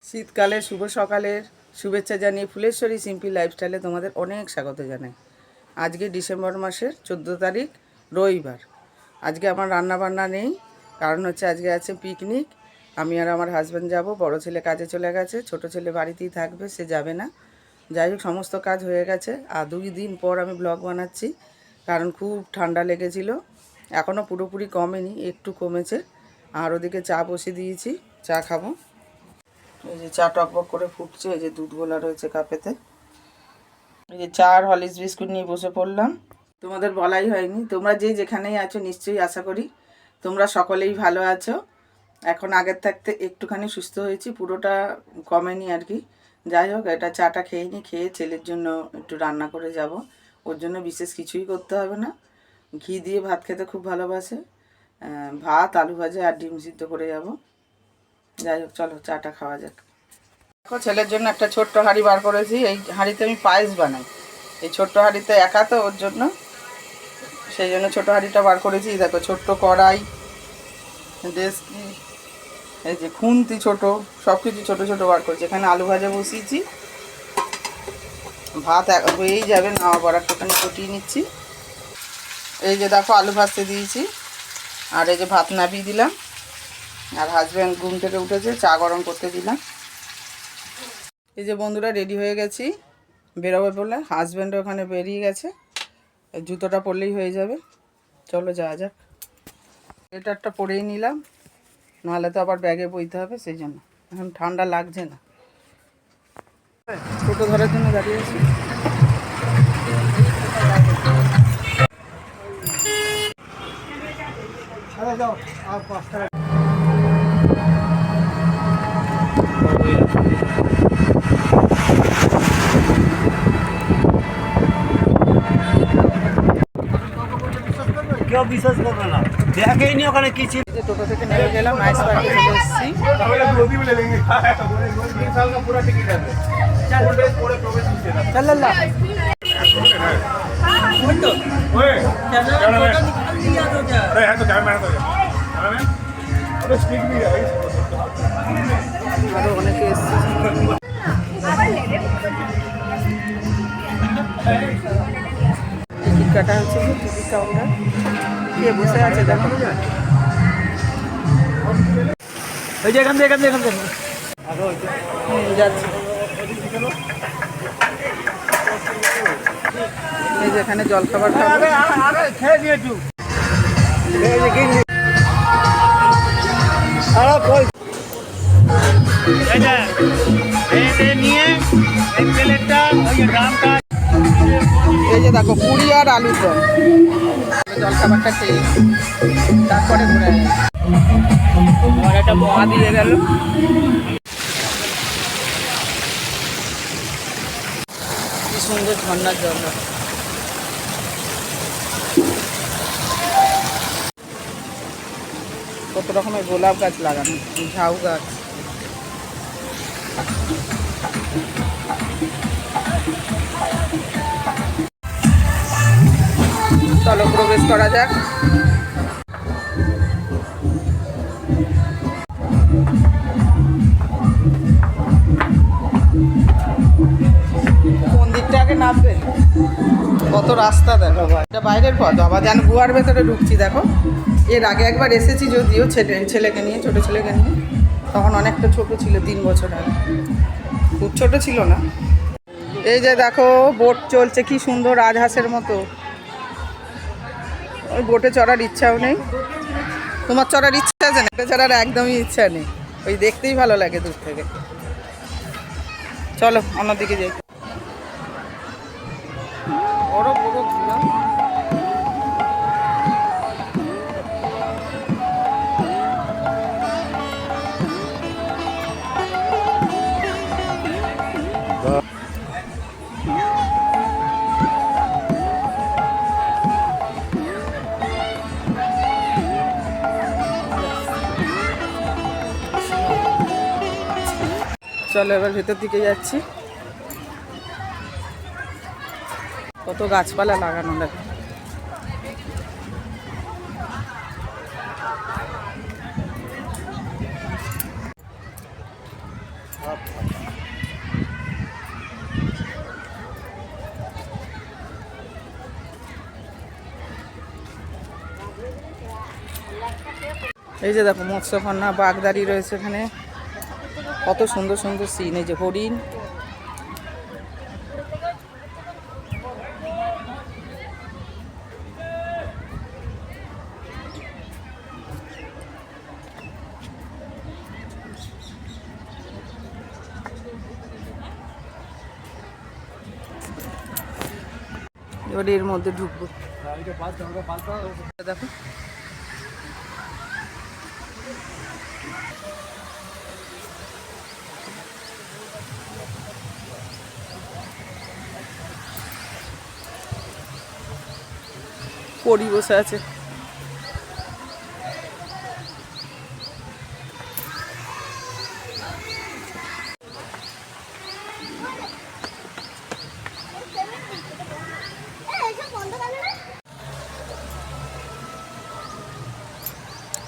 শীতকালে শুভ সকালের শুভেচ্ছা জানিয়ে ফুলেশ্বরী সিম্পল লাইফস্টাইলে তোমাদের অনেক স্বাগত জানাই। আজকে ডিসেম্বর মাসের 14 তারিখ রবিবার। আজকে আমার রান্না বান্না নেই, কারণ হচ্ছে আজকে আছে পিকনিক। আমি আর আমার হাজব্যান্ড যাব। বড় ছেলে কাজে চলে গেছে, ছোট ছেলে বাড়িতেই থাকবে, সে যাবে না। যাই হোক, সমস্ত কাজ হয়ে গেছে। আর 2 দিন পর আমি ব্লগ বানাচ্ছি, কারণ খুব ঠান্ডা লেগেছিল। এখনও পুরোপুরি কমেনি, একটু কমেছে। আর ওদিকে চা বসিয়ে দিয়েছি, চা খাবো। এই যে চা টকবক করে ফুটছে, এই যে দুধ গোলা রয়েছে কাপেতে। এই যে চা আর হরলিক্স বিস্কুট নিয়ে বসে পড়লাম। তোমাদের বলাই হয়নি, তোমরা যে যেখানেই আছো নিশ্চয়ই আশা করি তোমরা সকলেই ভালো আছো। এখন আগের থাকতে একটুখানি সুস্থ হয়েছি, পুরোটা কমেনি আর কি। যাই হোক, এটা চাটা খেয়ে নিই, খেয়ে ছেলের জন্য একটু রান্না করে যাব। ওর জন্য বিশেষ কিছুই করতে হবে না, ঘি দিয়ে ভাত খেতে খুব ভালোবাসে। ভাত, আলু ভাজা আর ডিম সিদ্ধ করে যাব। যাই হোক, চলো চাটা খাওয়া যাক। দেখো, ছেলের জন্য একটা ছোট্ট হাঁড়ি বার করেছি। এই হাঁড়িতে আমি পায়েস বানাই। এই ছোট্ট হাঁড়িতে একা তো, ওর জন্য, সেই জন্য ছোটো হাঁড়িটা বার করেছি। দেখো, ছোট্ট কড়াই, ডেস্কি, এই যে খুন্তি ছোট, সব কিছু ছোটো ছোটো বার করেছি। এখানে আলু ভাজা বসিয়েছি, ভাত হয়েই যাবে, না আবার একটুখানি ফুটিয়ে নিচ্ছি। এই যে দেখো, আলু ভাজতে দিয়েছি, আর এই যে ভাত নামিয়ে দিলাম। আর হাজব্যান্ড ঘুম থেকে উঠেছে, চা গরম করতে দিলাম। এই যে বন্ধুরা, রেডি হয়ে গেছি বেরোবে বলে। হাজব্যান্ডও ওখানে বেরিয়ে গেছে, জুতোটা পরলেই হয়ে যাবে। চলো যাওয়া যাক। এটা একটা পরেই নিলাম, নাহলে তো আবার ব্যাগে বইতে হবে, সেই জন্য। এখন ঠান্ডা লাগছে না, ছোটো ধরার জন্য দাঁড়িয়ে আছি। কেউ বিশ্বাস করবে না, দেখেইনি ওখানে কি ছিল। টোটো থেকে নেমে গেলাম, নাইস পার্কে চলে এসেছি। আরো অনেকে এসছে। টিকিট কাটা হচ্ছে, টিকিট কাউন্টার। কে বসে আছে দেখো। এই যে এখান থেকে যাচ্ছে। এই যে এখানে জলখাবার খাবো। খেয়ে নিয়েছু নিয়ে এই প্লেটটা, ওই যে ড্রামটা। এই যে দেখো, পুরি আর আলুর দম। জলখাবারটা খেয়ে তারপরে ঘুরে আসি। আমার একটা বোমা দিয়ে গেল। কি সুন্দর ঝর্ণার জল। কত রকমের গোলাপ গাছ লাগানো, ঝাউ গাছ। চলো প্রবেশ করা যাক। কোন দিকটা আগে নামবে, কত রাস্তা দেখো। এটা বাইরের পথ, আবার যেন গুহার ভেতরে ঢুকছি। দেখো, এর আগে একবার এসেছি যদিও, ছেলেকে নিয়ে, ছোটো ছেলেকে নিয়ে। তখন অনেকটা ছোট ছিল, 3 বছর আগে, খুব ছোট ছিল না। এই যে দেখো, বোট চলছে, কি সুন্দর, রাজহাঁসের মতো। ওই বোটে চড়ার ইচ্ছাও নেই। তোমার চড়ার ইচ্ছা আছে না? চড়ার একদমই ইচ্ছা নেই, ওই দেখতেই ভালো লাগে দূর থেকে। চলো অন্যদিকে যাই। বড় বড় ঘোড়া। চলো এবার ভেতর দিকে যাচ্ছি। কত গাছপালা লাগানো দেখো। এই যে দেখো মৎস্যকন্যা, বাগদারি রয়েছে এখানে, কত সুন্দর সুন্দর সিন। এই যে হরিণ, এবার এর মধ্যে ঢুকবো। দেখো পরি বসে আছে।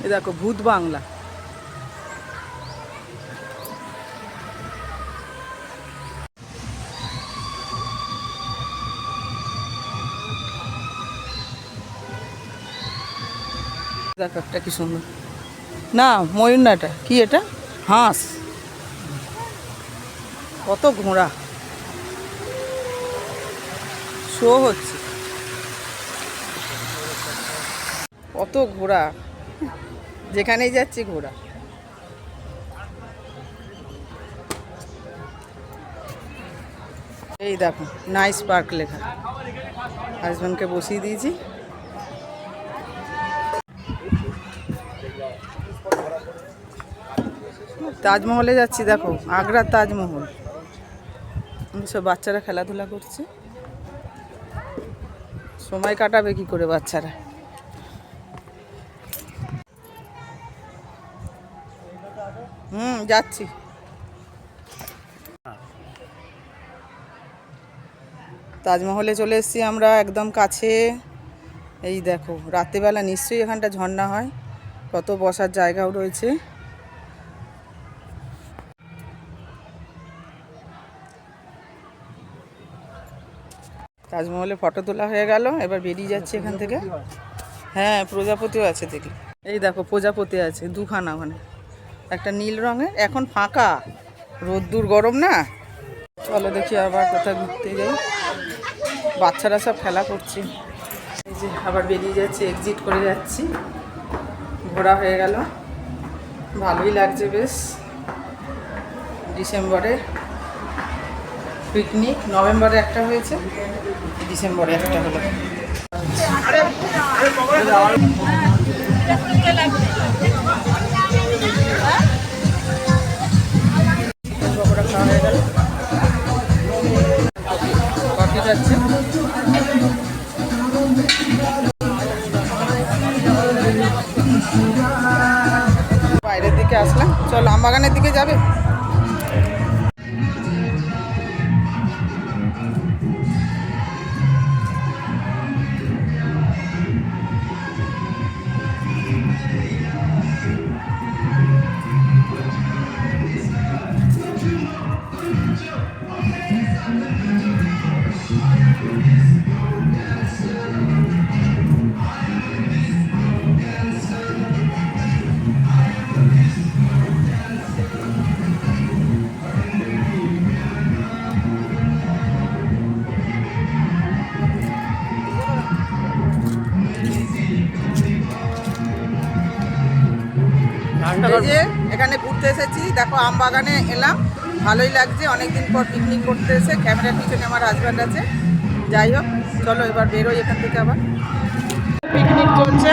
এই দেখো ভূত বাংলা। দেখো একটা কি সুন্দর, না ময়ূর না, এটা কি, এটা হাঁস। কত ঘোড়া শো হচ্ছে, কত ঘোড়া, যেখানেই যাচ্ছি ঘোড়া। এই দেখো নাইস পার্ক লেখা, হাজব্যান্ডকে বসিয়ে দিয়েছি। তাজমহলে যাচ্ছি, দেখো আগ্রার তাজমহল। সব বাচ্চারা খেলাধুলা করছে, সময় কাটাবে কি করে বাচ্চারা। যাচ্ছি। তাজমহলে চলে এসেছি আমরা, একদম কাছে। এই দেখো রাত্রিবেলা নিশ্চয়ই এখানটা ঝর্ণা হয়, কত বসার জায়গাও রয়েছে। তাজমহলে ফটো তোলা হয়ে গেল, এবার বেরিয়ে যাচ্ছি এখান থেকে। হ্যাঁ প্রজাপতিও আছে দেখি, এই দেখো প্রজাপতি আছে দুখানা, ওখানে একটা নীল রঙের, এখন ফাঁকা, রোদ্দুর গরম না। চলো দেখি আবার কোথায় ঘুরতে যাই, বাচ্চারা সব খেলা করছে। এই যে আবার বেরিয়ে যাচ্ছি, এক্সিট করে যাচ্ছি, ঘোরা হয়ে গেল, ভালোই লাগছে বেশ। ডিসেম্বরে পিকনিক, নভেম্বরে একটা হয়েছে, ডিসেম্বরে একটা হলো। পকোড়া খাওয়া হয়ে গেল, কফি যাচ্ছে। বাইরের দিকে আসলাম, চল আমবাগানের দিকে যাবে। এই যে এখানে ঘুরতে এসেছি, দেখো আম বাগানে এলাম, ভালোই লাগছে, অনেকদিন পর পিকনিক করতে এসে। ক্যামেরার পিছনে আমার হাজব্যান্ড আছে। যাই হোক চলো এবার বেরোই এখান থেকে। আবার পিকনিক চলছে,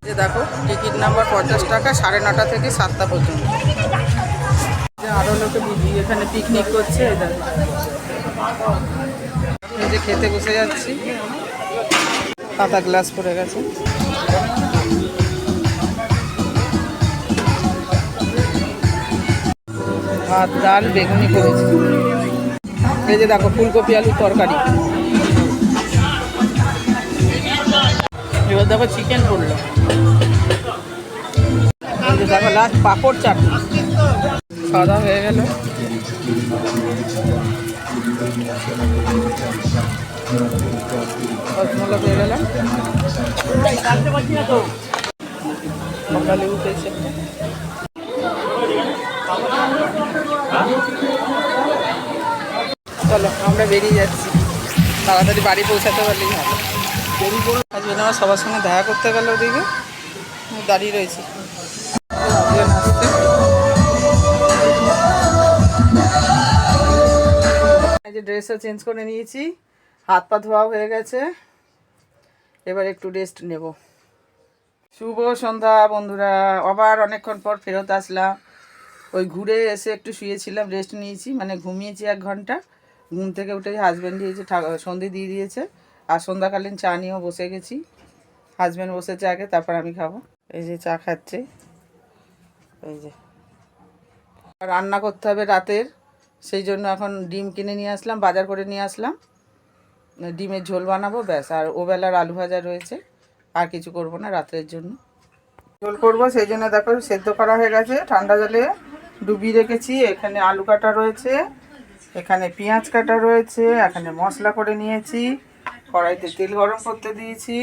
যে দেখো টিকিট নাম্বার 50 টাকা, 9:30 থেকে 7টা পর্যন্ত। আরও লোকে বুঝি এখানে পিকনিক করছে। এই যে খেতে বসে যাচ্ছি, পাতা গ্লাস পড়ে গেছে। ভাত ডাল বেগুনি করেছি। এই যে দেখো ফুলকপি আলুর তরকারি। এবার দেখো চিকেন করলো। এই যে দেখো লাস্ট পাঁপড় চাটনি। খাওয়া দাওয়া হয়ে গেল। রসমালাই হয়ে গেল। সকালে উঠেছে চলো আমরা বেরিয়ে যাচ্ছি, তাড়াতাড়ি বাড়ি পৌঁছাতে পারলেই ভালো। আজকে আমার সবার সঙ্গে দেখা করতে গেল, ওদিকে দাঁড়িয়ে রয়েছি। এই যে ড্রেসও চেঞ্জ করে নিয়েছি, হাত পা ধোয়া হয়ে গেছে, এবার একটু রেস্ট নেব। শুভ সন্ধ্যা বন্ধুরা, আবার অনেকক্ষণ পর ফেরত আসলাম। ওই ঘুরে এসে একটু শুয়েছিলাম, রেস্ট নিয়েছি, মানে ঘুমিয়েছি 1 ঘন্টা। ঘুম থেকে উঠে হাজব্যান্ড দিয়েছে, সন্ধে দিয়ে দিয়েছে, আর সন্ধ্যাকালীন চা নিয়েও বসে গেছি। হাজব্যান্ড বসেছে আগে, তারপর আমি খাবো। এই যে চা খাচ্ছে। এই যে রান্না করতে হবে রাতের, সেই জন্য এখন ডিম কিনে নিয়ে আসলাম, বাজার করে নিয়ে আসলাম। ডিমের ঝোল বানাবো ব্যাস, আর ওবেলার আলু ভাজা রয়েছে, আর কিছু করব না রাত্রের জন্য। ঝোল করবো সেই জন্য দেখো সেদ্ধ করা হয়ে গেছে, ঠান্ডা জলে ডুবিয়ে রেখেছি। এখানে আলু কাটা রয়েছে, এখানে পেঁয়াজ কাটা রয়েছে, এখানে মশলা করে নিয়েছি, কড়াইতে তেল গরম করতে দিয়েছি।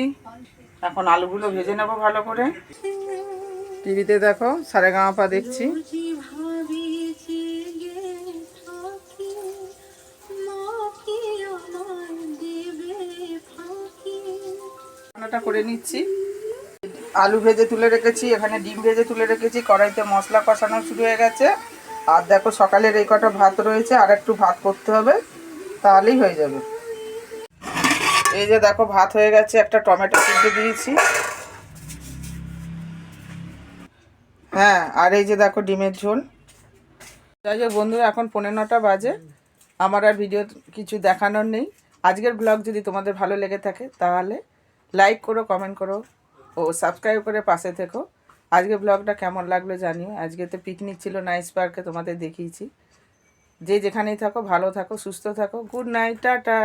এখন আলুগুলো ভেজে নেব ভালো করে। টিভিতে দেখো সারেগামাপা দেখছি। রান্নাটা করে নিচ্ছি। আলু ভেজে তুলে রেখেছি, এখানে ডিম ভেজে তুলে রেখেছি, কড়াইতে মশলা কষানো শুরু হয়ে গেছে। আর দেখো সকালের এই কটা ভাত রয়েছে, আর একটু ভাত করতে হবে, তাহলেই হয়ে যাবে। এই যে দেখো ভাত হয়ে গেছে, একটা টমেটো সিদ্ধ দিয়েছি। হ্যাঁ, আর এই যে দেখো ডিমের ঝোল। যাই হোক বন্ধুরা, এখন 9:15 বাজে, আমার আর ভিডিও কিছু দেখানোর নেই। আজকের ব্লগ যদি তোমাদের ভালো লেগে থাকে তাহলে লাইক করো, কমেন্ট করো ও সাবস্ক্রাইব করে পাশে থেকো। আজকের ব্লগটা কেমন লাগলো জানিও। আজকে তো পিকনিক ছিল নাইস পার্কে, তোমাদের দেখিয়েছি। যে যেখানেই থাকো ভালো থাকো, সুস্থ থাকো। Good night, tata.